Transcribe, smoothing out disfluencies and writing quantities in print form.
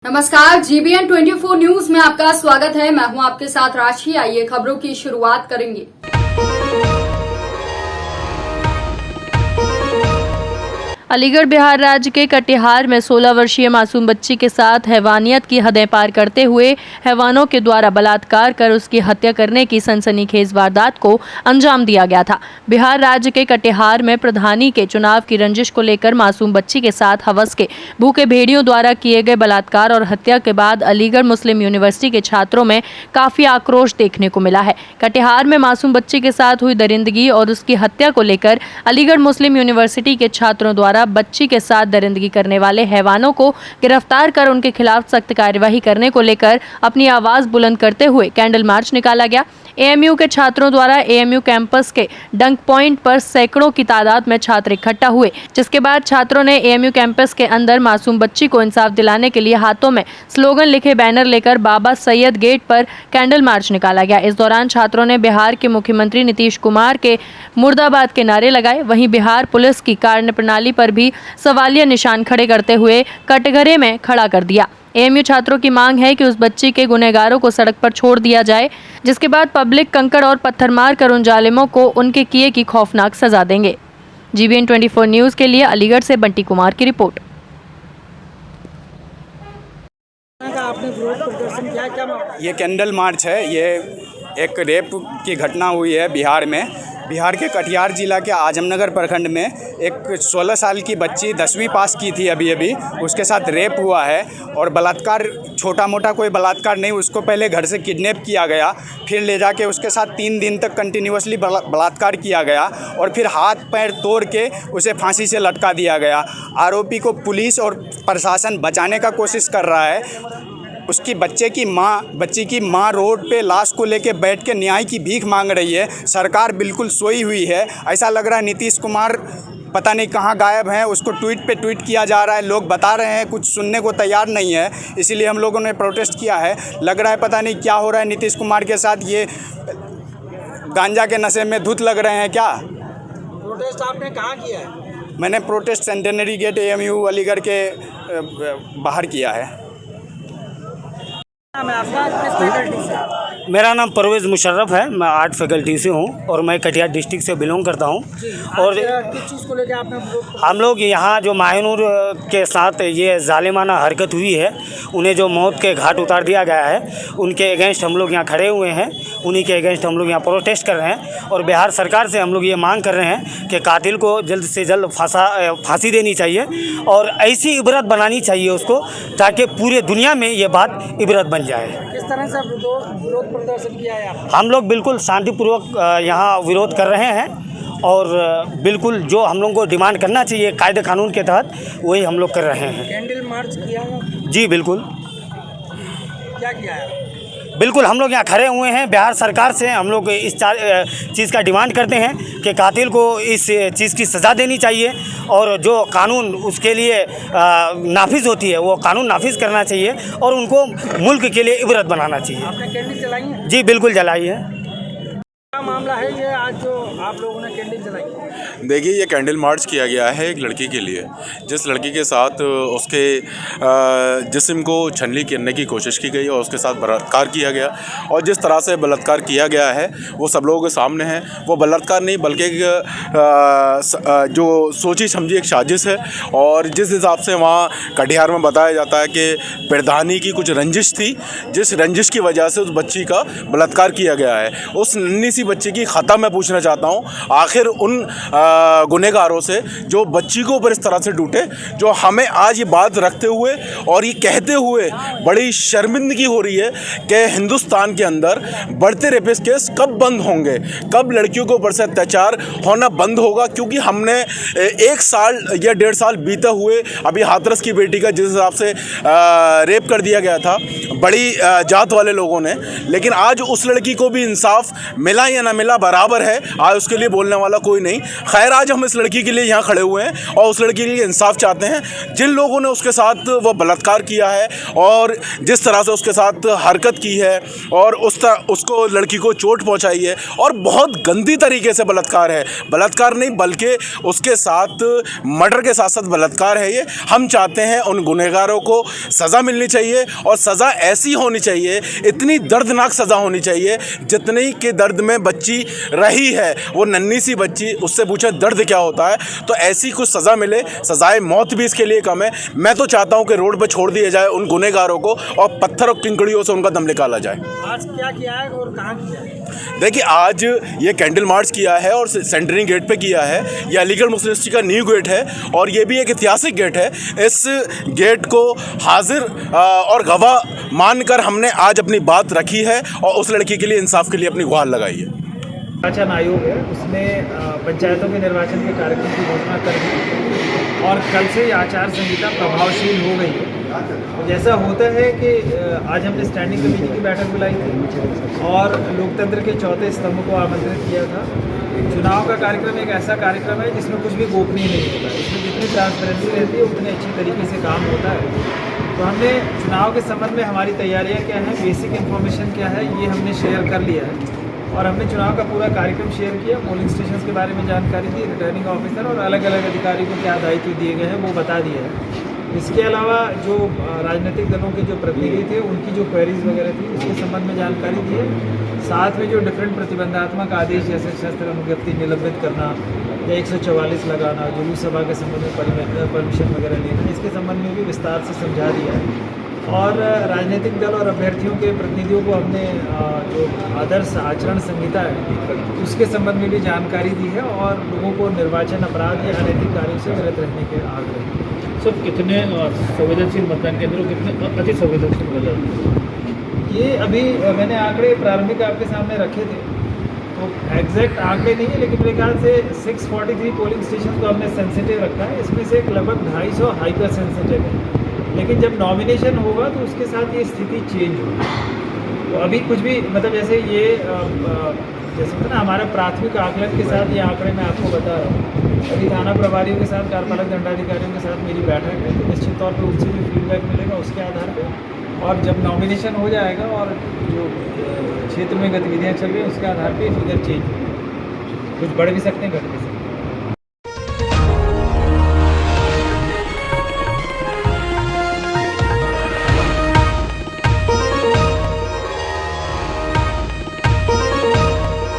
नमस्कार, GBN 24 news में आपका स्वागत है। मैं हूं आपके साथ राशि। आइए खबरों की शुरुआत करेंगे। अलीगढ़ बिहार राज्य के कटिहार में 16 वर्षीय मासूम बच्ची के साथ हैवानियत की हदें पार करते हुए हैवानों के द्वारा बलात्कार कर उसकी हत्या करने की सनसनीखेज वारदात को अंजाम दिया गया था। बिहार राज्य के कटिहार में प्रधानी के चुनाव की रंजिश को लेकर मासूम बच्ची के साथ हवस के भूखे भेड़ियों द्वारा किए गए बलात्कार और हत्या के बाद अलीगढ़ मुस्लिम यूनिवर्सिटी के छात्रों में काफी आक्रोश देखने को मिला है। कटिहार में मासूम बच्ची के साथ हुई दरिंदगी और उसकी हत्या को लेकर अलीगढ़ मुस्लिम यूनिवर्सिटी के छात्रों द्वारा बच्ची के साथ दरिंदगी करने वाले हैवानों को गिरफ्तार कर उनके खिलाफ सख्त कार्यवाही करने को लेकर अपनी आवाज बुलंद करते हुए कैंडल मार्च निकाला गया। AMU के छात्रों द्वारा AMU कैंपस के डंक पॉइंट पर सैकड़ों की तादाद में छात्र इकट्ठा हुए, जिसके बाद छात्रों ने AMU कैंपस के अंदर मासूम बच्ची को इंसाफ दिलाने के लिए हाथों में स्लोगन लिखे बैनर लेकर बाबा सैयद गेट पर कैंडल मार्च निकाला गया। इस दौरान छात्रों ने बिहार के मुख्यमंत्री नीतीश कुमार के मुर्दाबाद के नारे लगाए। वहीं बिहार पुलिस की कार्यप्रणाली पर भी सवालिया निशान खड़े करते हुए कटघरे में खड़ा कर दिया। AMU छात्रों की मांग है कि उस बच्ची के गुनहगारों को सड़क पर छोड़ दिया जाए, जिसके बाद पब्लिक कंकड़ और पत्थर मार कर उन जालिमों को उनके किए की खौफनाक सजा देंगे। GBN 24 न्यूज के लिए अलीगढ़ से बंटी कुमार की रिपोर्ट। आपने विरोध प्रदर्शन किया, क्या मामला? ये कैंडल मार्च है। ये एक रेप की घटना हुई है बिहार में। बिहार के कटिहार जिला के आजमनगर प्रखंड में एक 16 साल की बच्ची 10वीं पास की थी अभी उसके साथ रेप हुआ है और बलात्कार, छोटा मोटा कोई बलात्कार नहीं, उसको पहले घर से किडनैप किया गया, फिर ले जाके उसके साथ 3 दिन तक कंटिन्यूअसली बलात्कार किया गया और फिर हाथ पैर तोड़ के उसे फांसी से लटका दिया गया। आरोपी को पुलिस और प्रशासन बचाने का कोशिश कर रहा है। उसकी बच्ची की माँ रोड पे लाश को लेके बैठ के न्याय की भीख मांग रही है। सरकार बिल्कुल सोई हुई है। ऐसा लग रहा है नीतीश कुमार पता नहीं कहाँ गायब हैं। उसको ट्वीट पे ट्वीट किया जा रहा है, लोग बता रहे हैं, कुछ सुनने को तैयार नहीं है। इसीलिए हम लोगों ने प्रोटेस्ट किया है। लग रहा है पता नहीं क्या हो रहा है नीतीश कुमार के साथ। ये गांजा के नशे में धुत लग रहे हैं क्या? प्रोटेस्ट आपने कहाँ किया है? मैंने protest centenary gate AMU Aligarh के बाहर किया है। मैं आपका किस फैकल्टी से? मेरा नाम परवेज़ मुशर्रफ है। मैं आर्ट फैकल्टी से हूँ और मैं कटिहार डिस्ट्रिक्ट से बिलोंग करता हूँ। और किस चीज़ को लेकर आपने विरोध? हम लोग यहाँ जो माहिनूर के साथ ये जालिमाना हरकत हुई है, उन्हें जो मौत के घाट उतार दिया गया है, उनके अगेंस्ट हम लोग यहाँ खड़े हुए हैं। उन्हीं के अगेंस्ट हम लोग यहाँ प्रोटेस्ट कर रहे हैं और बिहार सरकार से हम लोग ये मांग कर रहे हैं कि कातिल को जल्द से जल्द फांसी देनी चाहिए और ऐसी इबरत बनानी चाहिए उसको, ताकि पूरे दुनिया में ये बात इबरत बन जाए। किस तरह से विरोध प्रदर्शन किया है आपने? हम लोग बिल्कुल शांतिपूर्वक यहाँ विरोध कर रहे हैं और बिल्कुल जो हम लोग को डिमांड करना चाहिए कायदे कानून के तहत, वही हम लोग कर रहे हैं। कैंडल मार्च किया है? जी बिल्कुल, क्या किया है? बिल्कुल हम लोग यहाँ खड़े हुए हैं। बिहार सरकार से हम लोग इस चीज़ का डिमांड करते हैं कि कातिल को इस चीज़ की सज़ा देनी चाहिए और जो कानून उसके लिए नाफिज होती है वो कानून नाफिज करना चाहिए और उनको मुल्क के लिए इबरत बनाना चाहिए। आपने कैंडल जलाई है? जी बिल्कुल जलाई है। क्या मामला है ये आज जो आप लोगों ने कैंडल जलाई है? देखिए, ये कैंडल मार्च किया गया है एक लड़की के लिए, जिस लड़की के साथ उसके जिस्म को छलनी करने की कोशिश की गई और उसके साथ बलात्कार किया गया। और जिस तरह से बलात्कार किया गया है वो सब लोगों के सामने है। वो बलात्कार नहीं बल्कि जो सोची समझी एक साजिश है। और जिस हिसाब से वहाँ कटिहार में बताया जाता है कि प्रधानी की कुछ रंजिश थी, जिस रंजिश की वजह से उस बच्ची का बलात्कार किया गया है। उस नन्ही सी बच्ची की खता मैं पूछना चाहता हूँ आखिर उन गुनहगारों से जो बच्ची को ऊपर इस तरह से डूटे, जो हमें आज ये बात रखते हुए और ये कहते हुए बड़ी शर्मिंदगी हो रही है कि हिंदुस्तान के अंदर बढ़ते रेपिस्ट केस कब बंद होंगे, कब लड़कियों के ऊपर से अत्याचार होना बंद होगा। क्योंकि हमने 1 साल या 1.5 साल बीते हुए अभी हाथरस की बेटी का जिस हिसाब से रेप कर दिया गया था, बड़ी जात वाले लोगों ने, लेकिन आज उस लड़की को भी इंसाफ मिला या ना मिला बराबर है, आज उसके लिए बोलने वाला कोई नहीं। खैर, आज हम इस लड़की के लिए यहाँ खड़े हुए हैं और उस लड़की के लिए इंसाफ चाहते हैं। जिन लोगों ने उसके साथ वो बलात्कार किया है और जिस तरह से उसके साथ हरकत की है और उसको लड़की को चोट पहुँचाई है और बहुत गंदी तरीके से बलात्कार है, बलात्कार नहीं बल्कि उसके साथ मर्डर के साथ साथ बलात्कार है ये। हम चाहते हैं उन गुनहगारों को सज़ा मिलनी चाहिए और सज़ा ऐसी होनी चाहिए, इतनी दर्दनाक सज़ा होनी चाहिए जितनी के दर्द में बच्ची रही है, वो नन्ही सी बच्ची, उससे पूछे दर्द क्या होता है, तो ऐसी कुछ सज़ा मिले। सज़ाए मौत भी इसके लिए कम है। मैं तो चाहता हूँ कि रोड पर छोड़ दिया जाए उन गुनहगारों को और पत्थर और किंकड़ियों से उनका दम निकाला जाए। आज क्या किया है और कहाँ किया है? देखिए, आज ये कैंडल मार्च किया है और सेंटरिंग गेट पे किया है। ये अलीगढ़ मुस्लिम यूनिवर्सिटी का न्यू गेट है और ये भी एक ऐतिहासिक गेट है। इस गेट को हाजिर और गवाह मानकर हमने आज अपनी बात रखी है और उस लड़की के लिए इंसाफ के लिए अपनी गुहार लगाई है। निर्वाचन आयोग है, उसने पंचायतों के निर्वाचन के कार्यक्रम की घोषणा कर दी और कल से ये आचार संहिता प्रभावशील हो गई है। तो जैसा होता है कि आज हमने स्टैंडिंग कमेटी की बैठक बुलाई थी और लोकतंत्र के चौथे स्तंभ को आमंत्रित किया था। चुनाव का कार्यक्रम एक ऐसा कार्यक्रम है जिसमें कुछ भी गोपनीय नहीं होता, इसमें जितनी ट्रांसपेरेंसी रहती है उतने अच्छी तरीके से काम होता है। तो हमने चुनाव के संबंध में हमारी तैयारियाँ क्या हैं, बेसिक इन्फॉर्मेशन क्या है, ये हमने शेयर कर लिया है और हमने चुनाव का पूरा कार्यक्रम शेयर किया। पोलिंग स्टेशन के बारे में जानकारी दी, रिटर्निंग ऑफिसर और अलग अलग अधिकारी को क्या दायित्व दिए गए हैं वो बता दिया है। इसके अलावा जो राजनीतिक दलों के जो प्रतिनिधि थे उनकी जो क्वेरीज वगैरह थी उसके संबंध में जानकारी दी है। साथ में जो डिफरेंट प्रतिबंधात्मक आदेश जैसे शस्त्र अनुज्ञप्ति निलंबित करना या 144 लगाना, जुलूस सभा के संबंध में परमिशन वगैरह लेना, इसके संबंध में भी विस्तार से समझा दिया है। और राजनीतिक दल और अभ्यर्थियों के प्रतिनिधियों को हमने जो आदर्श आचरण संहिता है उसके संबंध में भी जानकारी दी है और लोगों को निर्वाचन अपराध या अनैतिक कार्यों से विरत रहने के आग्रह। सर, कितने संवेदनशील मतदान केंद्रों, कितने अति संवेदनशील मतदान? ये अभी मैंने आंकड़े प्रारंभिक आपके सामने रखे थे, तो एग्जैक्ट आंकड़े नहीं है लेकिन मेरे ख्याल से 643 पोलिंग स्टेशन को हमने सेंसिटिव रखा है। इसमें से लगभग 250 हाइपर सेंसिटिव है, लेकिन जब नॉमिनेशन होगा तो उसके साथ ये स्थिति चेंज होगी। तो अभी कुछ भी मतलब जैसे ये जैसे ना हमारे प्राथमिक आकलन के साथ ये आंकड़े मैं आपको बता रहा हूँ। अभी थाना प्रभारियों के साथ, कार्यपालक दंडाधिकारियों के साथ मेरी बैठक है, तो निश्चित तौर पे उनसे भी फीडबैक मिलेगा उसके आधार पे, और जब नॉमिनेशन हो जाएगा और जो क्षेत्र में गतिविधियाँ चल रही हैं उसके आधार पे फिगर चेंज होगी। कुछ बढ़ भी सकते हैं, घट भी सकते हैं।